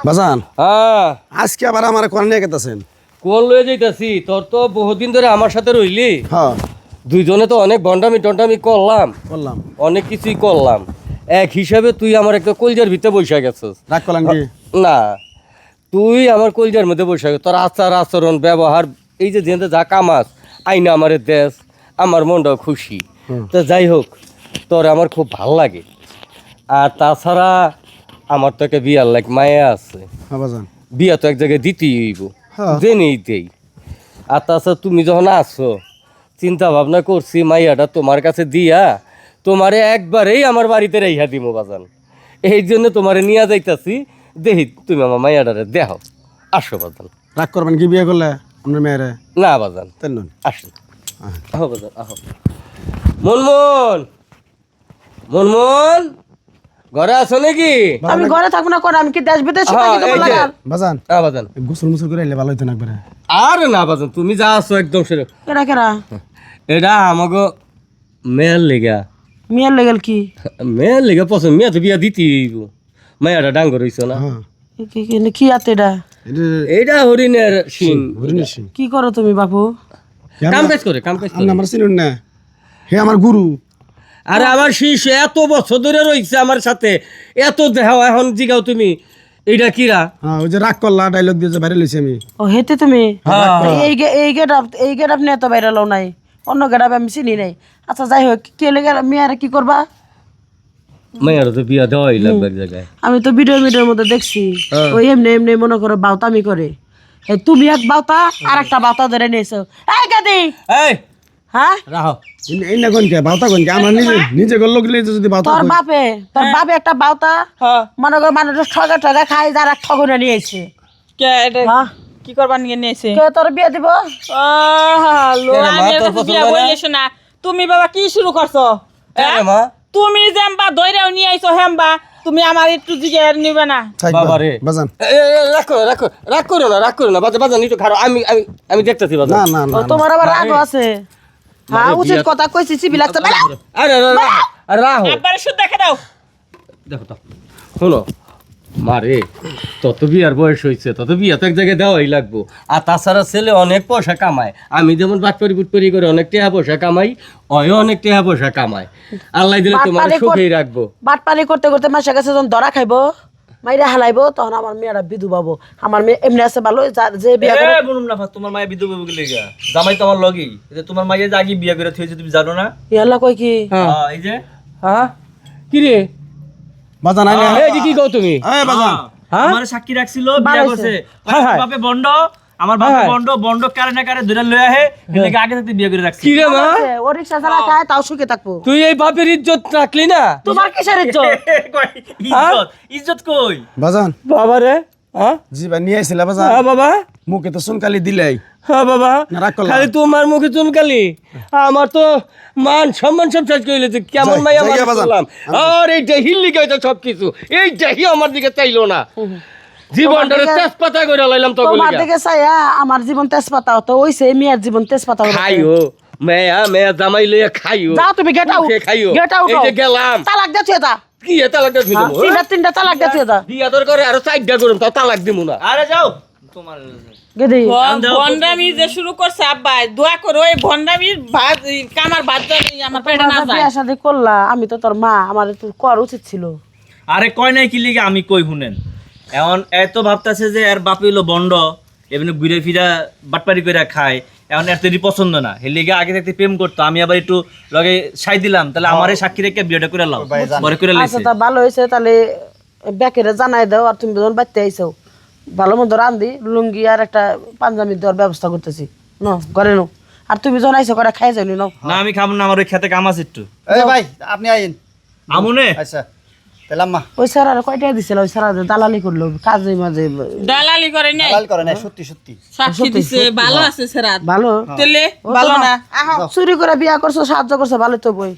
বাজান হ্যাঁ আজকে আবার আমার কোন নিয়ে গেতেছেন? কোন লয়ে যাইতাছি? তোর তো বহুদিন ধরে আমার সাথে রইলি, হ্যাঁ দুইজনে তো অনেক টন্ডামি করলাম, বললাম অনেক কিছুই করলাম। এক হিসাবে তুই আমার একটা কলজার ভিতরে বসে গেছিস। রাগ করলাম কি? না, তুই আমার কলজার মধ্যে বসে গেছিস। তোর আচার আচরণ ব্যবহার, এই যে যেতে যা কামাস আইনা আমার দেশ, আমার মনটাও খুশি। তো যাই হোক, তোর আমার খুব ভাল লাগে। আর তাছাড়া আমার তো একটা বিয়ার লাইক মায়া আছে। হ্যাঁ বাজান, বিয়া তো এক জায়গায় দিতেই হইব, হ্যাঁ। জেনেই দেই। আর তাছাড়া তুমি যখন আসছো, চিন্তা ভাবনা করছি মাইয়াটা তোমার কাছে দিয়া তোমারে একবারেই আমার বাড়িতে রেইহা দিব বাজান। এই জন্য তোমারে নিয়ে যাইতাছি, দেখি তুমি আমার মাইয়াটারে দেহ। আসো বাজান। রাগ করবেন কি বিয়ে করলে আপনার মেয়েরে? না বাজান, তাই নয়। আসো। আহো বাজান, আহো। মনমন, মনমন, ঘরে আছো নাকি? আমি ঘরে থাকবো না, করে আমি কি দেশ বিদেশে হ্যাঁ, থাকি তোমার এই যে। লাগার? বাজান হ্যাঁ বাজান। গোসল মুসল করে এলে ভালো হইতো না একবারে। আরে না বাজান, তুমি যা আছো একদম সেরকম। কেরা কেরা এটা আমাকে মেয়ের লেগা, মিয়ার লেগেল কি? মেয়ের লেগা পছন্দ। মেয়ে তো বিয়া দিতেই হইব, মায়াটা ডাঙ্গর হইছো না। হ্যাঁ কি আতে এটা? এটা এইটা হরিণের শিং। হরিণের সিং। কি করো তুমি বাপু? কাম কাজ করে, কাম কাজ আপনি করে। আমার চিনুন না, হে আমার গুরু। আরে আমার শিশু এত বছর ধরে রয়েছে আমার সাথে, এত দেহ, এখন জিগাও তুমি এইটা কিরা? হ্যাঁ ওই যে রাগ করলা ডায়লগ দিয়ে যে বাইরে লইছি আমি। ও হেতে তুমি হ্যাঁ। এই গেট আপনি এত বাইরে লও নাই, অন্য গেট আমি চিনি নাই। আচ্ছা যাই হোক, কে লেগে মেয়ারে কি করবা? মায়ের তো বিয়া দেওয়াই লাগবে এক জায়গায়। আমি তো ভিডিওর মধ্যে দেখছি, ওই এমনি এমনি মনে করো বাউতামি করে। এই তুমি এক বাউতা আর একটা বাউতা ধরে নিয়েছো। এই গাদি, এই হ্যাঁ রাহো। এই না কোন কে বাউতা কোন কে? আমরা নিজে নিজে গল্ল গেলে যদি বাউতা তোর কই। বাপে একটা বাউতা, মনে কর মানুষ ঠগা খাই, যারা ঠগুনে নিয়েছে। কে এটা হ্যাঁ, কি করবার নিয়ে নিয়েছে? কে তোর বিয়ে দিব? লো কেন মা, আমি তোর ওর কাছে পছন্দ বিয়া না? বলিস না। তুমি বাবা কি শুরু করছো? কেন হ্যাঁ? মা? তুমি যেমবা দইরাও নিয়ে আইছো হেমবা, তুমি আমার একটু জিগে নিবে না? থাকবা। বাবা রে। বাজান রাগ করো না বাজান, বাজান একটু খারাপ। আমি দেখতেছি না বাজান। না ও, না তোমার আবার রাগ আছে? হ্যাঁ, উচিত কথা কইছি, চিবি লাগছে। বেলা আরে রাহো। একবারে শুদ্ধ দেখে দাও। দেখো তো, শোনো মারে, তত বিয়ার বয়স হয়েছে, তত বিয়া তো এক জায়গায় দেওয়াই লাগবো। আর তাছাড়া ছেলে অনেক পয়সা কামায়, আমি যেমন বাটপারি বুটপারি করে অনেক টাকা পয়সা কামাই, অয় অনেক টাকা পয়সা কামায়। আল্লাহ দিলে তোমার সুখেই রাখবো। বাটপানি করতে করতে মাসের কাছে যখন ধরা খাইবো, মাইরা হালাইবো, তখন আমার মেয়েরা বিধু পাবো। আমার মেয়ে এমনি আছে ভালো, যে বিয়া করে। বলুন না তোমার মায়ের বিধবা বলে লেগা জামাই তো আমার লগেই। এই যে তোমার মায়ের যে আগে বিয়ে করে থইছে তুমি জানো না? ইয়াল্লা কই কি? এই যে হ্যাঁ কি রে? বাজান আইলে এই যে কি কও তুমি? এই বাজান হ্যাঁ? আমার সাক্ষী রাখছিল ভালো বিয়ে হইছে। করছে। হ্যাঁ, হ্যাঁ। বাপে বন্ড, আমার বাপে হ্যাঁ। বন্ড কারে ধরে লয়ে আহে, এলাকে আগে থাকতে বিয়ে করে রাখছি। কি রে মা, ও রিক্সা চালা খায়, তাও সুখে থাকবো। তুই এই বাপের ইজ্জত রাখলি না? তোমার কিসের ইজ্জত? ইজ্জত কই? বাজান বাবা রে। হ্যাঁ জি ভাই নিয়ে আইছিলা বাজান, হ্যাঁ বাবা, মুখে তো সুনকালি দিলাই। হ্যাঁ বাবা, না, রাগ করলাম। খালি তোমার মুখে চুনকালি, আমার তো মান সম্মান সব শেষ করে দিয়েছে। কেমন যাই, মাই যাই আমার গিয়া বাজান। করলাম। আর এই হিল্লি গাইতে সব কিছু, এই দেহি আমার দিকে চাইলো না, জীবনটারে দিকে- তেজপাতা করে লাইলাম তো তোমার দিকে চাইয়া আমার জীবন তেজপাতা হতো, ওইছে মেয়ের জীবন তেজপাতা হতো। খাইও মেয়া জামাই লইয়া খাইও। যাও তুমি, গেট আউট, মুখে খাইও। Get out. এই যে গেলাম, তালাক দিয়ে থুয়ে দা। কি এটা লাগতে ছিল? তিনটা তালাক দিয়ে থুয়ে দা। বিয়া তোর করে আরো 4টা করুম, তাও তালাক দিমু না। আরে যাও তোমার গেদি ভন্ডামি যে শুরু করছে আব্বা, দোয়া করো এই ভন্ডামির ভাত, কামার ভাত জানি আমার পেটে না যায়। বিয়া শাদি করলা, আমি তো তোর মা, আমার একটু করা উচিত ছিল। আরে কয় নাই কি লিগে আমি কই শুনেন। এখন এত ভাবতাছে যে এর বাপ হইলো বন্ড, এমনি ঘুরে ফিরা বাটপারি করে খায়, এখন এর তৈরি পছন্দ না। এর লিগে আগে থাকতে প্রেম করতো, আমি আবার একটু লগে সাই দিলাম, তাহলে আমারে সাক্ষী রেখে বিয়েটা করে লাও, পরে করে আচ্ছা, লাইছে। তা ভালো হয়েছে। তাহলে ব্যাকেরে জানাই দাও। আর তুমি যখন বাড়তে আইসো, ভালো মন্দ রান্ধি, লুঙ্গি আর একটা পাঞ্জাবি দেওয়ার ব্যবস্থা করতেছি। নো ঘরে নো। আর তুমি যখন আইসো করে খাই যাইলি নাও। না আমি খাবো না, আমার ওই খেতে কাম আছে একটু। এই ভাই আপনি আইন। আমুনে আচ্ছা পেলাম মা। ওই স্যার আর কয়টা দিছিল? ওই স্যার দালালি করলো কাজে মাঝে। দালালি করে নাই, হালাল করে নাই, সত্যি সত্যি। সাক্ষী দিছে, ভালো আছে সেরাত। ভালো তেলে ভালো না। চুরি করে বিয়া করছো, সাহায্য করছো, ভালো তো বই।